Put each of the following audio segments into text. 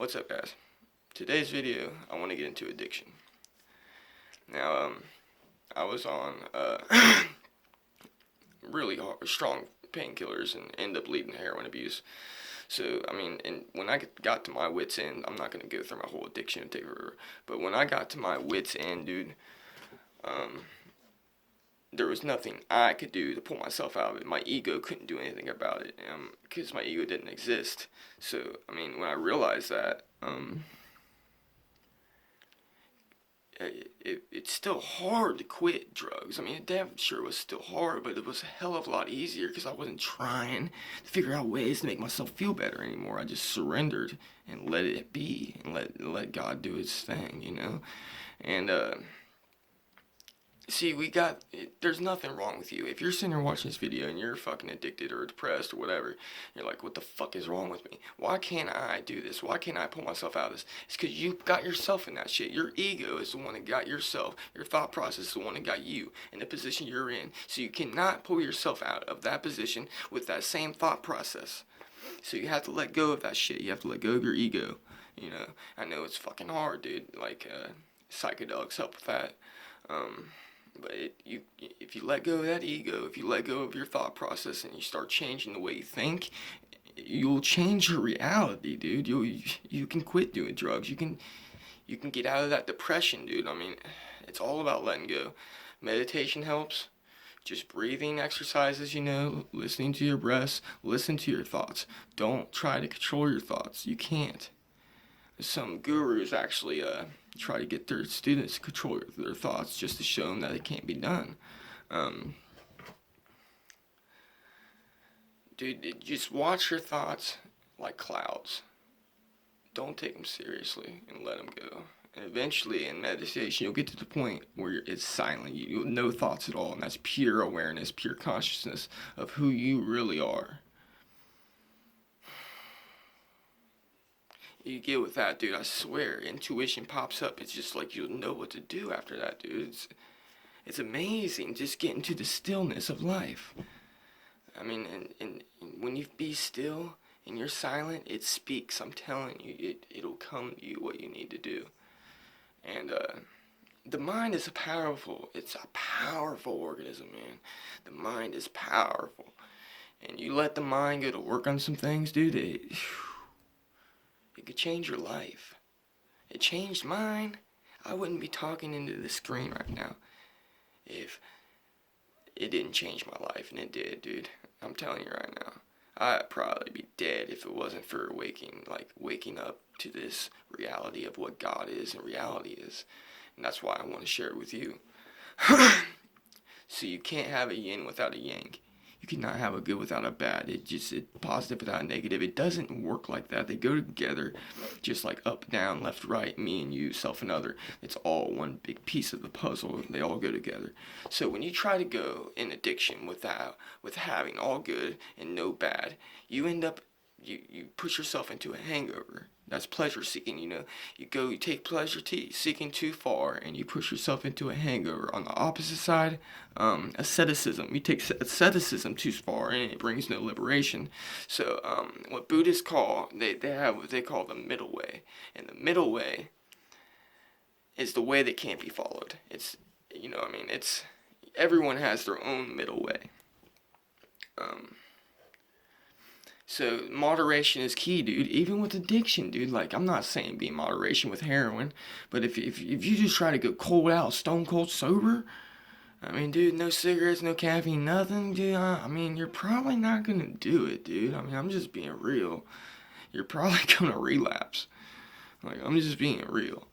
What's up, guys? Today's video, I want to get into addiction. Now, I was on really strong painkillers and ended up leading to heroin abuse. So, and when I got to my wits' end, I'm not gonna go through my whole addiction takeover, but when I got to my wits' end, dude, um, there was nothing I could do to pull myself out of it. My ego couldn't do anything about it, because my ego didn't exist. So, when I realized that, it's still hard to quit drugs. It damn sure was still hard, but it was a hell of a lot easier because I wasn't trying to figure out ways to make myself feel better anymore. I just surrendered and let it be and let God do His thing, And see, there's nothing wrong with you. If you're sitting there watching this video and you're fucking addicted or depressed or whatever, you're like, what the fuck is wrong with me? Why can't I do this? Why can't I pull myself out of this? It's because you got yourself in that shit. Your ego is the one that got yourself. Your thought process is the one that got you in the position you're in. So you cannot pull yourself out of that position with that same thought process. So you have to let go of that shit. You have to let go of your ego. I know it's fucking hard, dude. Psychedelics help with that. But if you let go of that ego, if you let go of your thought process and you start changing the way you think, you'll change your reality, dude. You can quit doing drugs. You can get out of that depression, dude. It's all about letting go. Meditation helps. Just breathing exercises, listening to your breaths, listen to your thoughts. Don't try to control your thoughts. You can't. Some gurus actually try to get their students to control their thoughts just to show them that it can't be done. Dude, just watch your thoughts like clouds. Don't take them seriously and let them go. And eventually in meditation, you'll get to the point where it's silent. You have no thoughts at all, and that's pure awareness, pure consciousness of who you really are. You get with that, dude, I swear, intuition pops up. It's just like you'll know what to do after that, dude. It's amazing just getting to the stillness of life. And when you be still and you're silent, it speaks. I'm telling you, it'll come to you what you need to do. And the mind is it's a powerful organism, man. The mind is powerful. And you let the mind go to work on some things, dude, it could change your life. It changed mine. I wouldn't be talking into the screen right now if it didn't change my life, and it did, dude. I'm telling you right now. I'd probably be dead if it wasn't for waking up to this reality of what God is and reality is. And that's why I want to share it with you. So you can't have a yin without a yang. You cannot have a good without a bad. It's positive without a negative. It doesn't work like that. They go together just like up, down, left, right, me and you, self and other. It's all one big piece of the puzzle. They all go together. So when you try to go in addiction with having all good and no bad, you end up, you push yourself into a hangover. That's pleasure seeking, You take pleasure seeking too far, and you push yourself into a hangover. On the opposite side, asceticism. You take asceticism too far, and it brings no liberation. So, what Buddhists they call the middle way, and the middle way is the way that can't be followed. It's, everyone has their own middle way. So moderation is key, dude. Even with addiction, dude. I'm not saying be in moderation with heroin, but if you just try to go cold out, stone cold sober, dude, no cigarettes, no caffeine, nothing, dude. You're probably not gonna do it, dude. I'm just being real. You're probably gonna relapse. I'm just being real.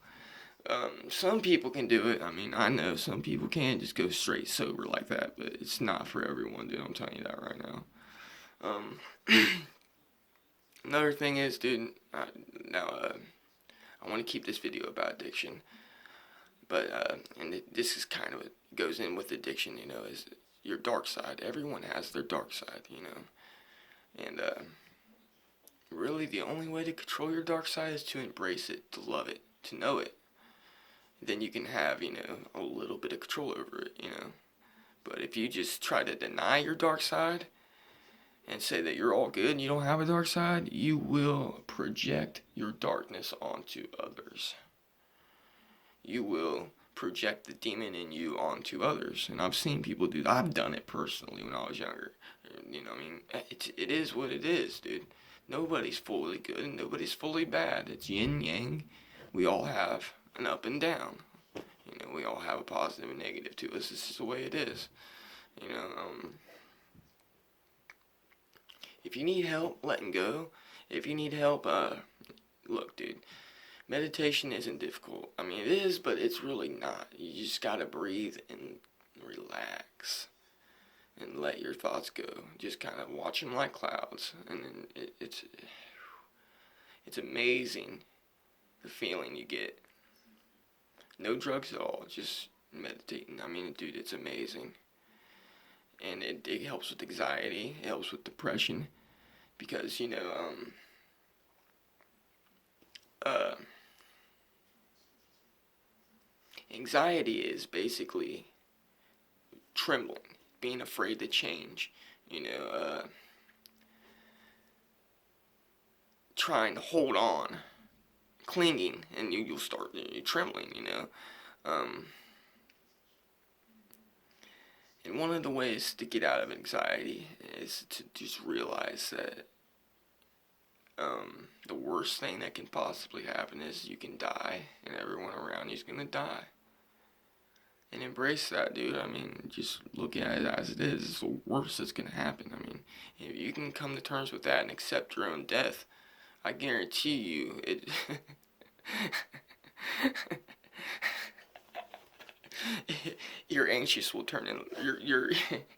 Some people can do it. I know some people can just go straight sober like that, but it's not for everyone, dude. I'm telling you that right now. Another thing is, dude, I want to keep this video about addiction, but, and this is kind of what goes in with addiction, is your dark side. Everyone has their dark side, and, really the only way to control your dark side is to embrace it, to love it, to know it. Then you can have, a little bit of control over it, But if you just try to deny your dark side and say that you're all good and you don't have a dark side, you will project your darkness onto others. You will project the demon in you onto others. And I've seen people do that. I've done it personally when I was younger. You know, I mean, it is what it is, dude. Nobody's fully good and nobody's fully bad. It's yin yang. We all have an up and down. You know, we all have a positive and negative to us. This is the way it is. You know, if you need help letting go, if you need help, look, dude, meditation isn't difficult. I mean, it is, but it's really not. You just gotta breathe and relax and let your thoughts go. Just kind of watch them like clouds, and then it's amazing the feeling you get. No drugs at all, just meditating. I mean, dude, it's amazing. And it helps with anxiety, it helps with depression, because, you know, anxiety is basically trembling, being afraid to change, you know, trying to hold on, clinging, and you'll start trembling, you know. And one of the ways to get out of anxiety is to just realize that the worst thing that can possibly happen is you can die, and everyone around you is gonna die. And embrace that, dude. I mean, just look at it as it is. It's the worst that's gonna happen. I mean, if you can come to terms with that and accept your own death, I guarantee you it. Your anxious will turn in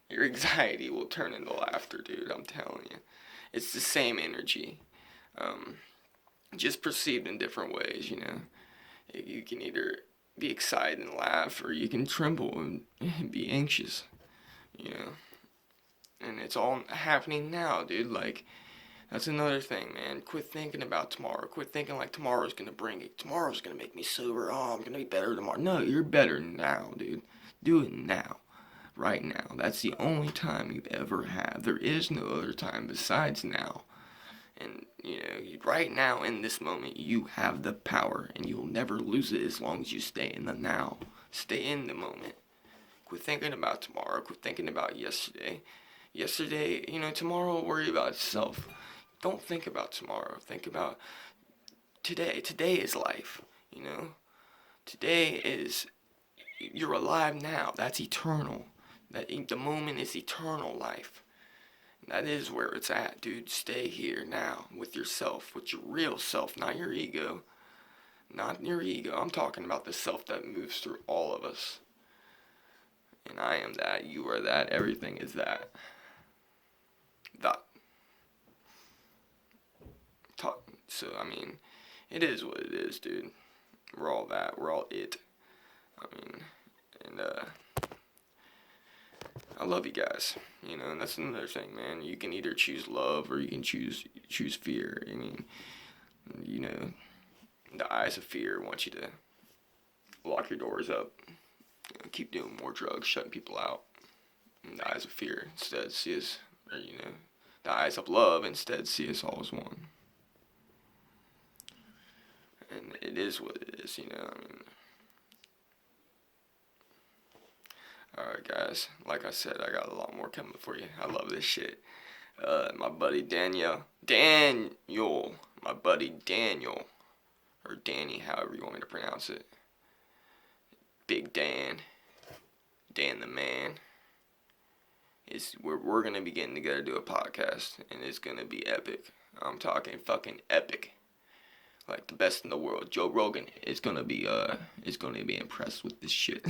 your anxiety will turn into laughter, dude. I'm telling you, it's the same energy, just perceived in different ways. You know, you can either be excited and laugh, or you can tremble and be anxious. You know, and it's all happening now, dude. Like, that's another thing, man. Quit thinking about tomorrow. Quit thinking like tomorrow's gonna bring it. Tomorrow's gonna make me sober. Oh, I'm gonna be better tomorrow. No, you're better now, dude. Do it now. Right now. That's the only time you ever have. There is no other time besides now. And, you know, right now, in this moment, you have the power, and you'll never lose it as long as you stay in the now. Stay in the moment. Quit thinking about tomorrow. Quit thinking about yesterday. Yesterday, you know, tomorrow, worry about itself. Don't think about tomorrow. Think about today. Today is life, you know? Today is, you're alive now. That's eternal. The moment is eternal life. That is where it's at, dude. Stay here now with yourself, with your real self, not your ego. Not your ego. I'm talking about the self that moves through all of us. And I am that. You are that. Everything is that. That. So, I mean, it is what it is, dude. We're all that. We're all it. I mean, and, I love you guys, you know, and that's another thing, man. You can either choose love or you can choose fear. I mean, you know, the eyes of fear want you to lock your doors up, you know, keep doing more drugs, shutting people out. And the eyes of fear instead see us, or, you know, the eyes of love instead see us all as one. And it is what it is, you know, I mean. Alright, guys, like I said, I got a lot more coming for you. I love this shit. My buddy Daniel, my buddy Daniel, or Danny, however you want me to pronounce it. Big Dan the man, we're gonna be getting together to do a podcast, and it's gonna be epic. I'm talking fucking epic. Like the best in the world. Joe Rogan is gonna be impressed with this shit.